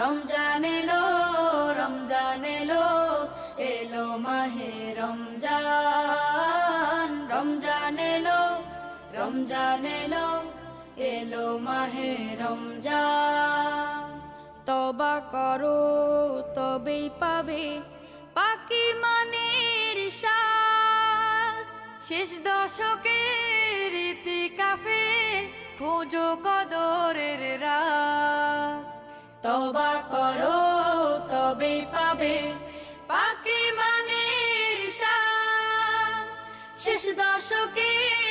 রমজান এলো, রমজান এলো, এলো মাহে রমজান। রমজান এলো, রমজান এলো, এলো মাহে রমজান। তওবা করো তবেই পাবে পাকি মানের স্বাদ। শেষ দশকের ইতিকাফে খোঁজো কদরের রাত। তওবা করো তবেই পাবে পাকি মানের স্বাদ। শেষ দশকের